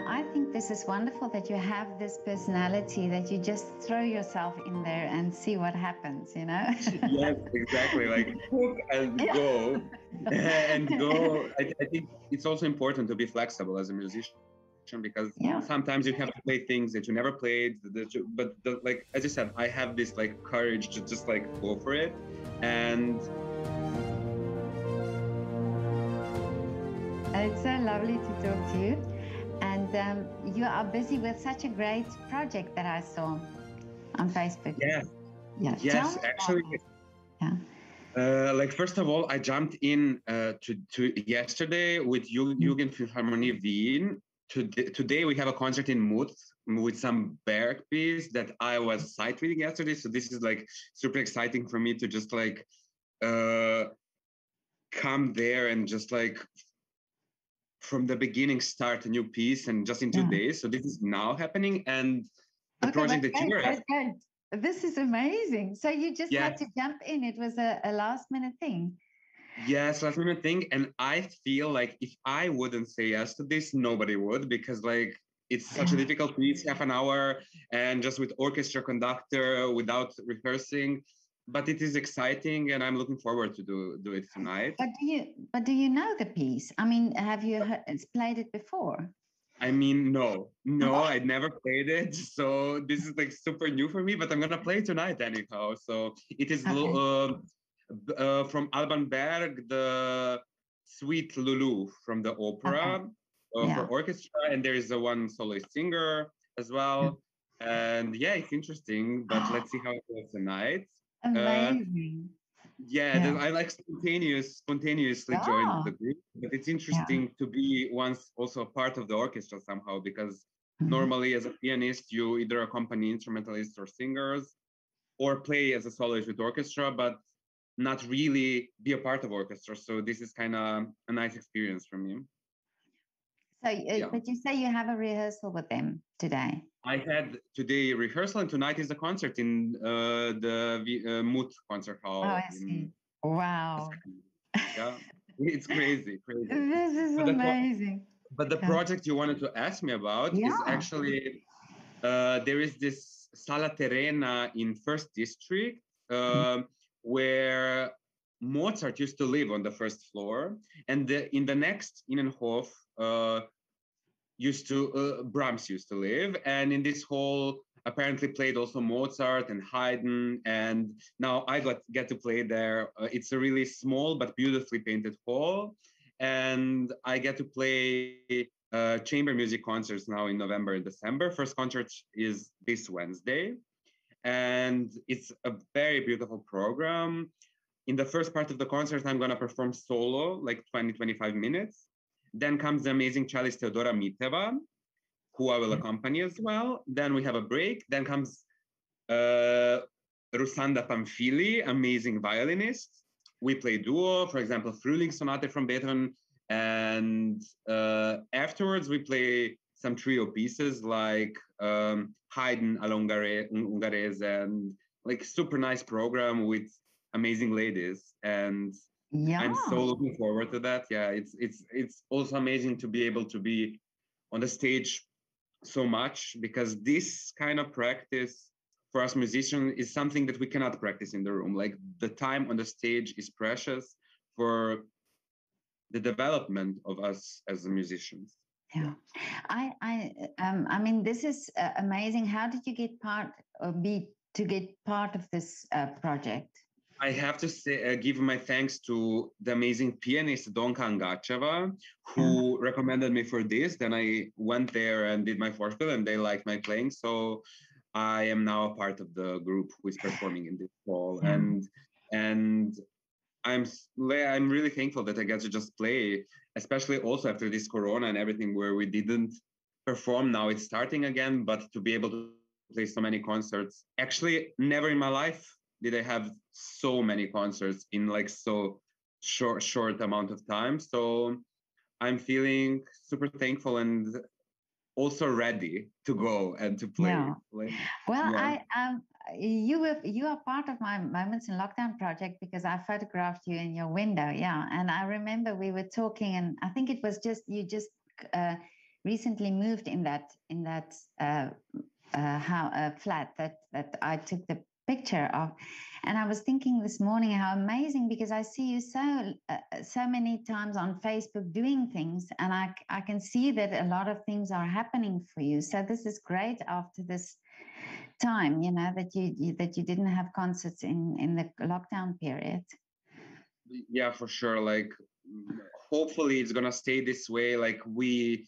I think this is wonderful that you have this personality that you just throw yourself in there and see what happens, you know? Yes, exactly. Like hook and go and go. I think it's also important to be flexible as a musician because Yeah. sometimes you have to play things that you never played. Like as you said, I have this like courage to just like go for it. And It's so lovely to talk to you. And you are busy with such a great project that I saw on Facebook. yes, Yeah. Tell yes, me actually. about it. Yeah. Like first of all, I jumped in to yesterday with Jugend Philharmonie Wien. Today we have a concert in Mut with some Berg piece that I was sight reading yesterday. So this is like super exciting for me to just like come there and just like from the beginning start a new piece and just in 2 days. So this is now happening, and the project that you were This is amazing. So you just yeah. had to jump in. It was a last minute thing. Yes, last minute thing. And I feel like if I wouldn't say yes to this, nobody would, because like it's such a difficult piece, half an hour, and just with orchestra conductor without rehearsing. But it is exciting, and I'm looking forward to do it tonight. But do you know the piece? I mean, have you played it before? I mean, no, I'd never played it. So this is like super new for me, but I'm gonna play tonight anyhow. So it is from Alban Berg, the Sweet Lulu from the opera for orchestra. And there is a one soloist singer as well. And yeah, it's interesting, but let's see how it goes tonight. Amazing. I like spontaneously joined the group, but it's interesting to be once also a part of the orchestra somehow, because normally as a pianist, you either accompany instrumentalists or singers or play as a soloist with orchestra, but not really be a part of orchestra. So this is kind of a nice experience for me. So, but you say you have a rehearsal with them today? I had today rehearsal, and tonight is a concert in the Mut concert hall. Oh, I see. Wow. Yeah, it's crazy. This is amazing. But the project you wanted to ask me about is actually, there is this Sala Terrena in First District, where Mozart used to live on the first floor, and in the next Innenhof, Brahms used to live, and in this hall apparently played also Mozart and Haydn, and now I get to play there. It's a really small but beautifully painted hall, and I get to play chamber music concerts now in November and December. First concert is this Wednesday, and it's a very beautiful program. In the first part of the concert, I'm going to perform solo, like 20-25 minutes. Then comes the amazing cellist Teodora Miteva, who I will accompany as well. Then we have a break. Then comes Rusanda Pamphili, amazing violinist. We play duo, for example, Frühling Sonate from Beethoven. And afterwards, we play some trio pieces like Haydn Ungherese, and like super nice program with amazing ladies. And I'm so looking forward to that. Yeah, it's also amazing to be able to be on the stage so much, because this kind of practice for us musicians is something that we cannot practice in the room. Like the time on the stage is precious for the development of us as musicians. Yeah, I mean, this is amazing. How did you get part of this project? I have to say, give my thanks to the amazing pianist Donka Angacheva, who recommended me for this. Then I went there and did my Vorspiel, and they liked my playing. So I am now a part of the group who is performing in this hall, and I'm really thankful that I get to just play, especially also after this Corona and everything, where we didn't perform. Now it's starting again, but to be able to play so many concerts, actually, never in my life did I have so many concerts in like so short amount of time. So I'm feeling super thankful and also ready to go and to play. You are part of my Moments in Lockdown project, because I photographed you in your window. Yeah, and I remember we were talking, and I think it was just recently moved in that flat that I took the picture of, and I was thinking this morning how amazing, because I see you so many times on Facebook doing things, and I can see that a lot of things are happening for you. So this is great after this time, that you didn't have concerts in the lockdown period. Yeah, for sure. Like, hopefully it's gonna stay this way. Like, we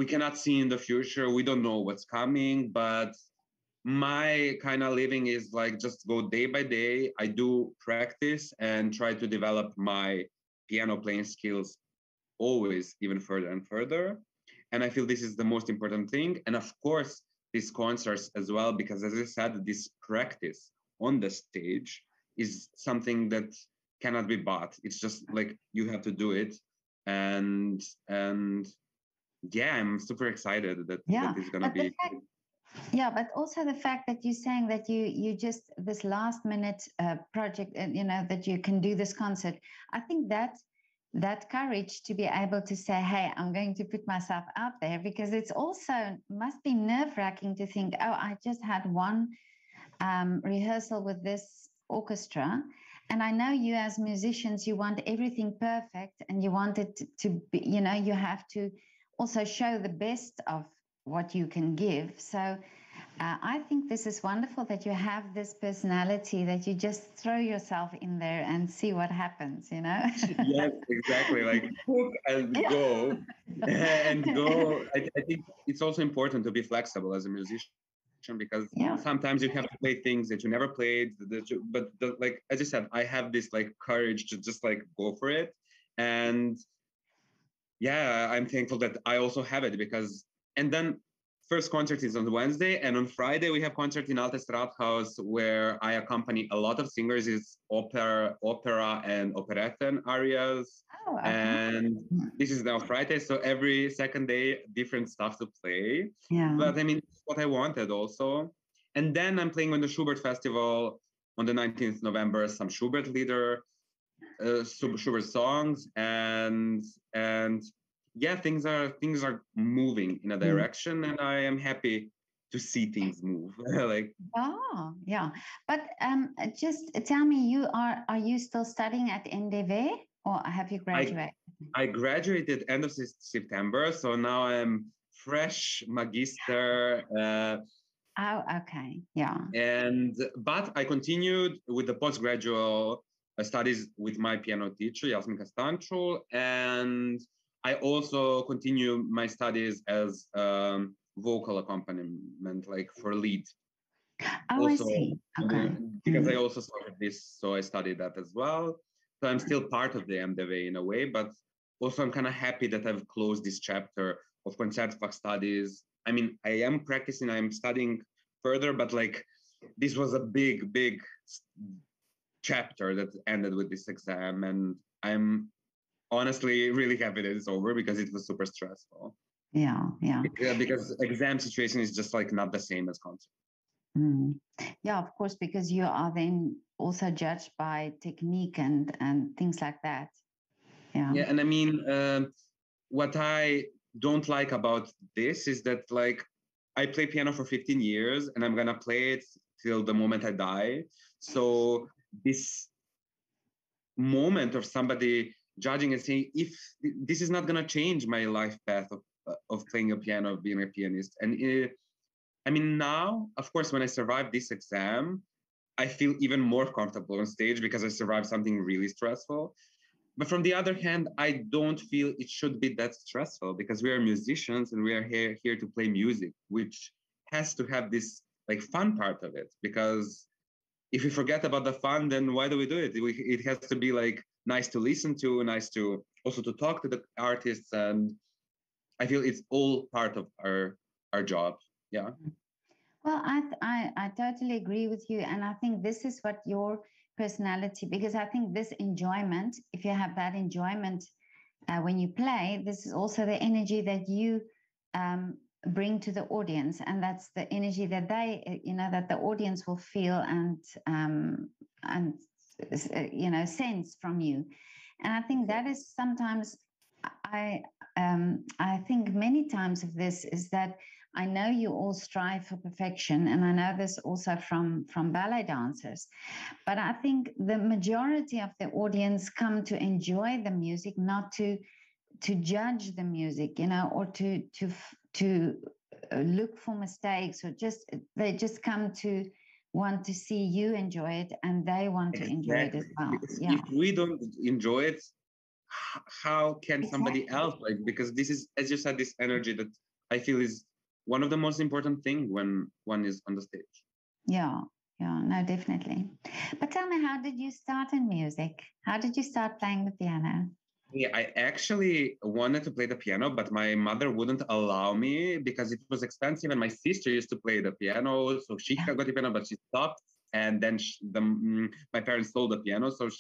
cannot see in the future. We don't know what's coming, but my kind of living is like just go day by day. I do practice and try to develop my piano playing skills always even further and further. And I feel this is the most important thing. And of course, these concerts as well, because as I said, this practice on the stage is something that cannot be bought. It's just like you have to do it. And yeah, I'm super excited that that is gonna be. Yeah, but also the fact that you're saying that you just this last minute project, that you can do this concert. I think that courage to be able to say, hey, I'm going to put myself out there, because it's also must be nerve-wracking to think, oh, I just had one rehearsal with this orchestra, and I know you as musicians, you want everything perfect, and you want it to be, you have to also show the best of what you can give. So I think this is wonderful that you have this personality that you just throw yourself in there and see what happens, Yes, exactly. Like hook and go and go. I think it's also important to be flexible as a musician, because sometimes you have to play things that you never played. Like as you said, I have this like courage to just like go for it. And yeah, I'm thankful that I also have it, because and then first concert is on Wednesday, and on Friday we have concert in Altes Rathaus where I accompany a lot of singers. It's opera and operetta arias. Oh, okay. And this is now Friday, so every second day different stuff to play. Yeah. But I mean, it's what I wanted also. And then I'm playing on the Schubert Festival on the 19th November, some Schubert lieder, Schubert songs, and yeah, things are moving in a direction, and I am happy to see things move. Like, oh yeah, but just tell me, are you still studying at NDV, or have you graduated? I graduated end of September, so now I'm fresh magister. Oh, okay, yeah. But I continued with the postgraduate studies with my piano teacher, Jasminka Stanchul, and I also continue my studies as vocal accompaniment, like for lead. Oh, Also, I see. Okay. Because I also started this, so I studied that as well. So I'm still part of the MDV in a way, but also I'm kind of happy that I've closed this chapter of Concertfach studies. I mean, I am practicing, I'm studying further, but like this was a big chapter that ended with this exam, and I'm honestly really happy that it's over, because it was super stressful. Yeah. Because exam situation is just like not the same as concert. Yeah, of course, because you are then also judged by technique and things like that. Yeah, and I mean, what I don't like about this is that like I play piano for 15 years and I'm gonna play it till the moment I die. So this moment of somebody judging and saying, if this is not gonna change my life path of playing a piano, of being a pianist. And I mean, now, of course, when I survived this exam, I feel even more comfortable on stage because I survived something really stressful. But from the other hand, I don't feel it should be that stressful, because we are musicians and we are here to play music, which has to have this like fun part of it. Because if we forget about the fun, then why do we do it? It has to be like nice to listen to, nice to also to talk to the artists. And I feel it's all part of our job. Yeah. Well, I totally agree with you. And I think this is what your personality, because I think this enjoyment, if you have that enjoyment when you play, this is also the energy that you bring to the audience. And that's the energy that they, that the audience will feel and sense from you. And I think that is sometimes, I think many times of this is that I know you all strive for perfection, and I know this also from ballet dancers. But I think the majority of the audience come to enjoy the music, not to judge the music, you know, or to look for mistakes, or just they just come to want to see you enjoy it, and they want to enjoy it as Exactly. well. Because Yeah, if we don't enjoy it, how can somebody exactly. else, like, because this is, as you said, this energy that I feel is one of the most important thing when one is on the stage. Yeah, yeah, no, definitely. But tell me, how did you start in music? How did you start playing the piano? Yeah, I actually wanted to play the piano, but my mother wouldn't allow me because it was expensive. And my sister used to play the piano, so she Yeah, got the piano, but she stopped. And then my parents sold the piano, so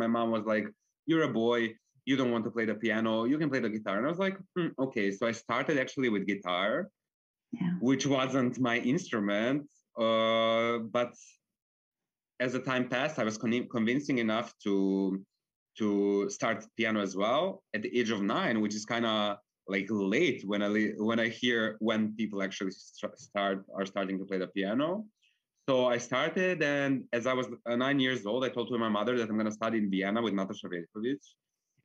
my mom was like, "You're a boy, you don't want to play the piano. You can play the guitar." And I was like, "Okay." So I started actually with guitar, yeah, which wasn't my instrument, but as the time passed, I was convincing enough to start piano as well at the age of 9, which is kind of like late when I hear when people actually are starting to play the piano. So I started, and as I was 9 years old, I told to my mother that I'm going to study in Vienna with Nataša Veljković.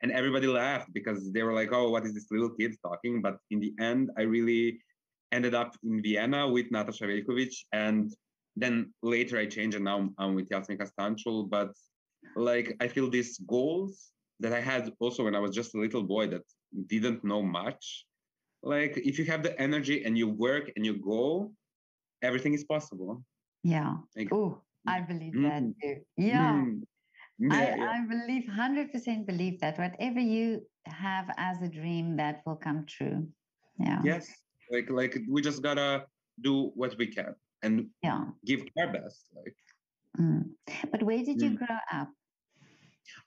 And everybody laughed because they were like, "Oh, what is this little kid talking?" But in the end, I really ended up in Vienna with Nataša Veljković, and then later I changed, and now I'm with Jasmika Stanchul. But like I feel these goals that I had also when I was just a little boy that didn't know much. Like if you have the energy and you work and you go, everything is possible. yeah. Like, Oh, I believe that mm, too. Yeah, mm, yeah, yeah. I believe 100% believe that whatever you have as a dream, that will come true. Yeah, Yes. Like we just gotta do what we can and yeah. give our best. Like Mm. But where did you mm. grow up?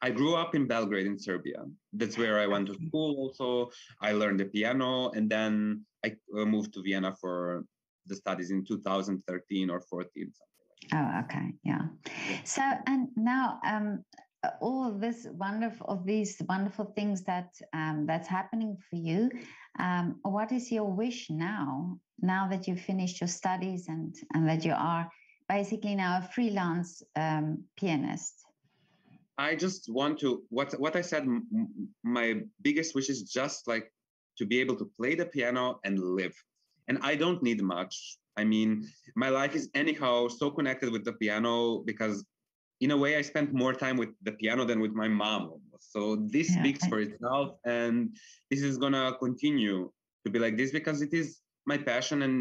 I grew up in Belgrade in Serbia. That's where I went to Okay. school also. I learned the piano, and then I moved to Vienna for the studies in 2013 or 14, something like Oh, okay. Yeah. that. So, and now, all this wonderful, of these wonderful things that that's happening for you. What is your wish now? Now that you've finished your studies and that you are basically now a freelance pianist. I just want to what I said. My biggest wish is just like to be able to play the piano and live, and I don't need much. I mean, my life is anyhow so connected with the piano because, in a way, I spent more time with the piano than with my mom almost. So this Yeah. speaks for itself, and this is gonna continue to be like this because it is my passion, and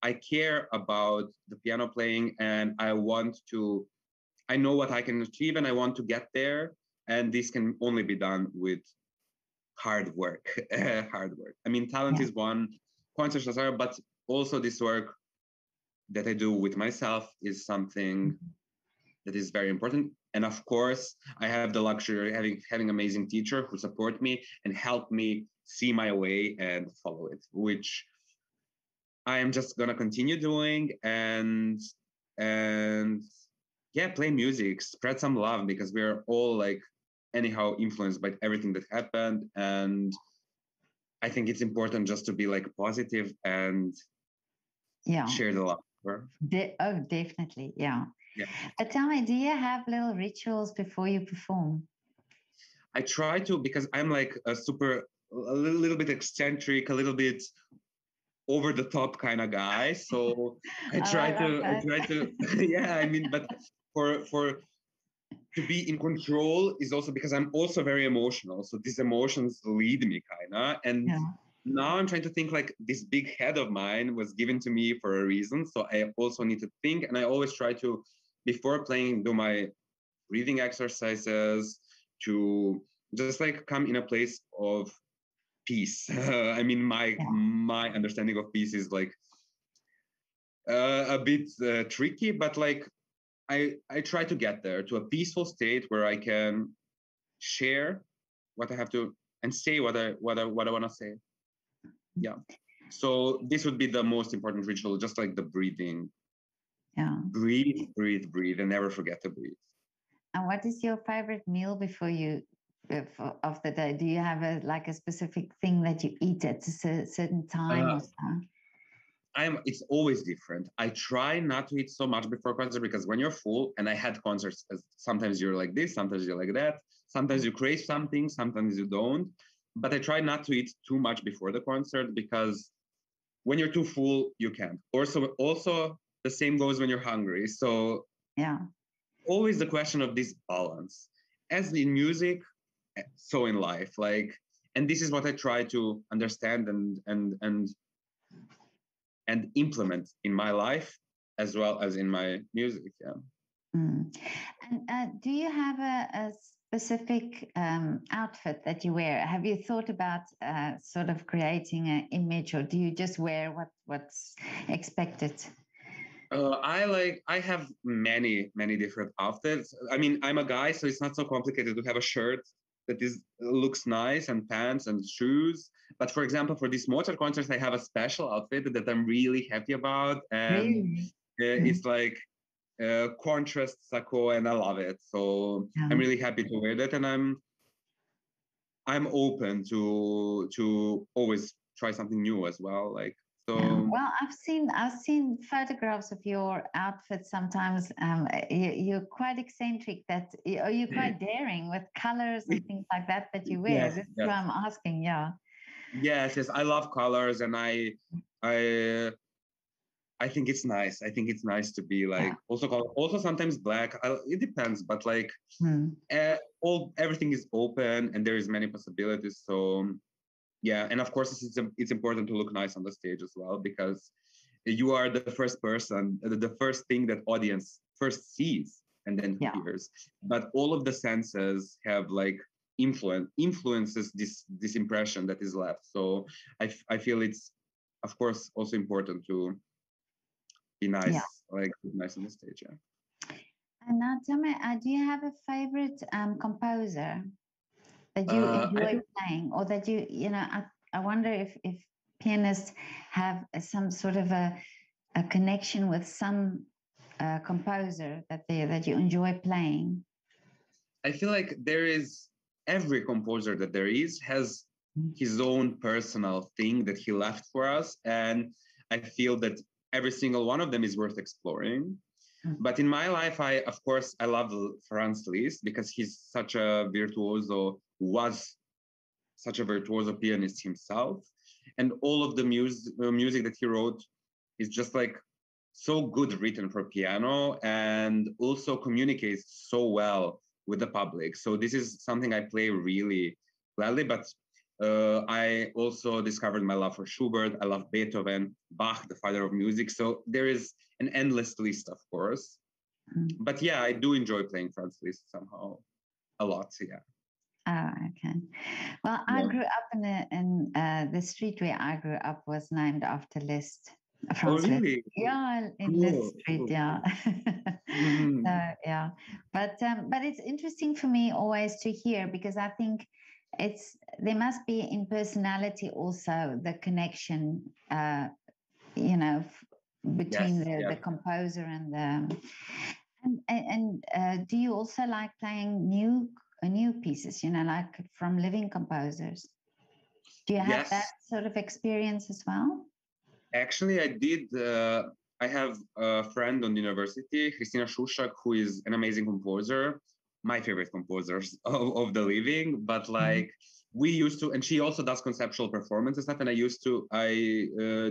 I care about the piano playing, and I want to I know what I can achieve and I want to get there. And this can only be done with hard work. Hard work. I mean, talent Yeah. is one, concerts are, but also this work that I do with myself is something Mhm. that is very important. And of course, I have the luxury of having amazing teacher who support me and help me see my way and follow it, which I am just gonna continue doing and yeah, play music, spread some love because we're all like anyhow influenced by everything that happened. And I think it's important just to be like positive and Yeah. share the love. Oh, definitely. Yeah. Yeah. But tell me, do you have little rituals before you perform? I try to because I'm like a little bit eccentric, a little bit over the top kind of guy. So I Oh, try I love to I that. try to yeah, I mean, but for to be in control is also because I'm also very emotional. So these emotions lead me kinda. And Yeah. now I'm trying to think like this big head of mine was given to me for a reason. So I also need to think, and I always try to, before playing, do my breathing exercises to just like come in a place of peace. I mean, Yeah. my understanding of peace is like a bit tricky, but like I try to get there to a peaceful state where I can share what I have to and say what I want to say. Yeah. So this would be the most important ritual, just like the breathing. Yeah. Breathe, breathe, breathe, and never forget to breathe. And what is your favorite meal before you of the day? Do you have a specific thing that you eat at a certain time Uh, or so? it's always different. I try not to eat so much before concert because when you're full, and I had concerts, sometimes you're like this, sometimes you're like that, sometimes you crave something, sometimes you don't. But I try not to eat too much before the concert because when you're too full, you can't. Also the same goes when you're hungry. So Yeah. always the question of this balance, as in music, so in life. Like, and this is what I try to understand and implement in my life as well as in my music. Yeah. Mm. And do you have a specific outfit that you wear? Have you thought about sort of creating an image, or do you just wear what's expected? I have many different outfits. I mean, I'm a guy, so it's not so complicated to have a shirt that looks nice and pants and shoes. But for example, for this Mozart concert, I have a special outfit that I'm really happy about, and Really? it's like contrast sacco, and I love it. So Yeah. I'm really happy to wear that, and I'm open to always try something new as well. Like Yeah. so. Well, I've seen photographs of your outfit. Sometimes you're quite eccentric. You're quite daring with colors and things like that you wear. Yes, This is why yes. I'm asking. Yeah. Yes. I love colors, and I, I think it's nice. I think it's nice to be Yeah. like also color, also sometimes black. It depends, but like Hmm. everything is open, and there is many possibilities. So yeah, and of course it's important to look nice on the stage as well because you are the first person, the first thing that audience first sees and then Yeah. hears. But all of the senses have like influences this impression that is left. So I feel it's of course also important to be Yeah. nice, like nice on the stage. Yeah. And now tell me, do you have a favorite composer that you I enjoy think playing, or that I wonder if pianists have some sort of a connection with some composer that you enjoy playing. I feel like there is every composer that there is has his own personal thing that he left for us, and I feel that every single one of them is worth exploring. Mm. But in my life, of course I love Franz Liszt because he's such a virtuoso, was such a virtuoso pianist himself, and all of the music that he wrote is just like so good written for piano and also communicates so well with the public. So this is something I play really gladly, but I also discovered my love for Schubert. I love Beethoven, Bach, the father of music. So there is an endless list, of course. Mm. But yeah, I do enjoy playing Franz Liszt somehow a lot. Yeah. Oh, okay. Well, I Yeah. grew up in the street where I grew up was named after Liszt, Oh, Franz Liszt. really? Yeah, in Cool. Liszt Street. Cool. Yeah. Mhm. Yeah, but it's interesting for me always to hear, because I think there must be in personality also the connection, you know, between Yes. the Yes. composer and the do you also like playing new pieces? Like from living composers. Do you have that Yes. sort of experience as well? Actually, I did. I have a friend on the university, Christina Shushak, who is an amazing composer, my favorite composers of the living. But Mhm. like we used to, and she also does conceptual performance and stuff. And I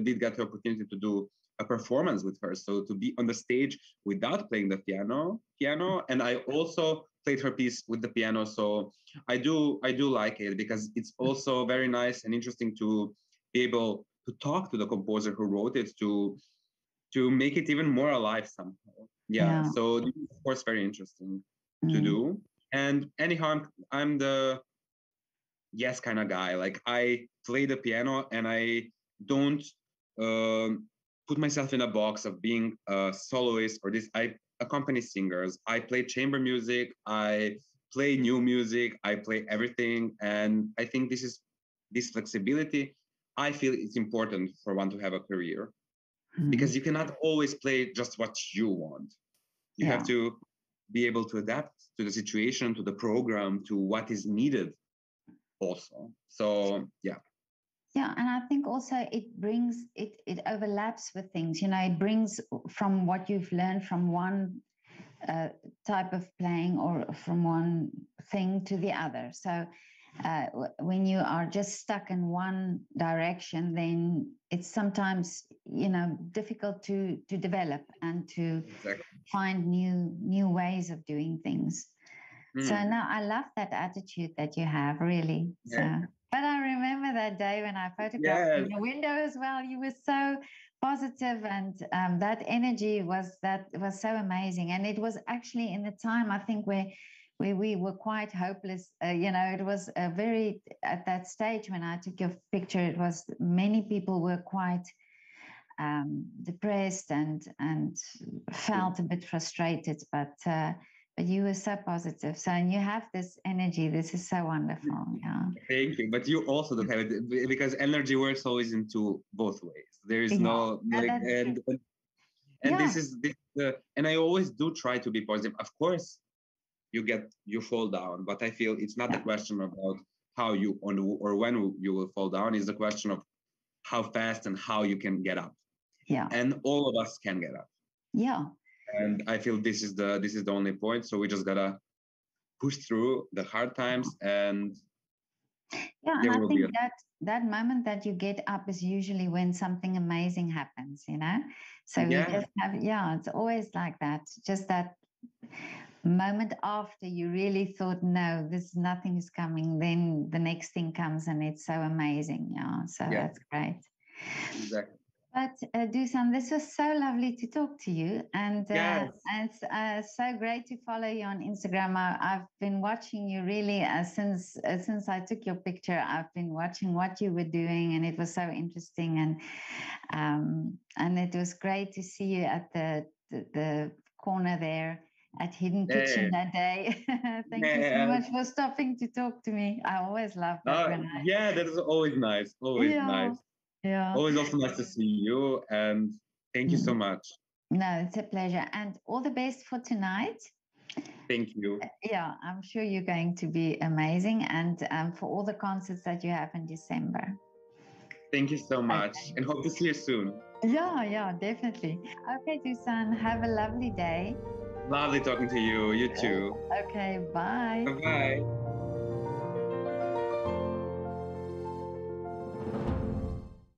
did get the opportunity to do a performance with her. So to be on the stage without playing the piano, and I also played her piece with the piano. So I do like it because it's also very nice and interesting to be able to talk to the composer who wrote it to make it even more alive somehow. Yeah, Yeah. so this is of course very interesting to Mm. do. And anyhow, I'm the yes kind of guy. Like I play the piano and I don't put myself in a box of being a soloist or this. I accompany singers. I play chamber music. I play new music. I play everything, and I think this flexibility. I feel it's important for one to have a career Mm. because you cannot always play just what you want. You have Yeah. to be able to adapt to the situation, to the program, to what is needed also. So yeah. Yeah, and I think also it overlaps with things. It brings from what you've learned from one type of playing or from one thing to the other. So when you are just stuck in one direction, then it's sometimes difficult to develop and to find new ways of doing things. So now I love that attitude that you have, really. So, but I remember that day when I photographed in the window as well. You were so positive, and that energy was so amazing. And it was actually in the time, I think, where we were quite hopeless. It was very at that stage when I took your picture. It was many people were quite depressed and felt a bit frustrated, but you were so positive. So, and you have this energy. This is so wonderful. Yeah. Thank you. But you also don't have it, because energy works always into both ways. There is no like, and this is this. And I always do try to be positive. Of course, you fall down, but I feel it's not a question about how you or when you will fall down. It's a question of how fast and how you can get up. Yeah. And all of us can get up. Yeah. And I feel this is the only point. So we just gotta push through the hard times, and and I think that moment that you get up is usually when something amazing happens, So we just have it's always like that. Just that moment after you really thought, no, nothing is coming, then the next thing comes and it's so amazing. So that's great. Exactly. But Dusan, this was so lovely to talk to you, and it's so great to follow you on Instagram. I've been watching you really since I took your picture. I've been watching what you were doing, and it was so interesting, and it was great to see you at the corner there at Hidden Kitchen that day. Thank you so much for stopping to talk to me. I always love that. That is always nice. Always nice. Yeah. Always also nice to see you, and thank you so much. No, it's a pleasure, and all the best for tonight. Thank you. Yeah, I'm sure you're going to be amazing, and for all the concerts that you have in December. Thank you so much, and hope to see you soon. Yeah, definitely. Okay, Dusan, have a lovely day. Lovely talking to you. You too. Okay, bye. Bye-bye.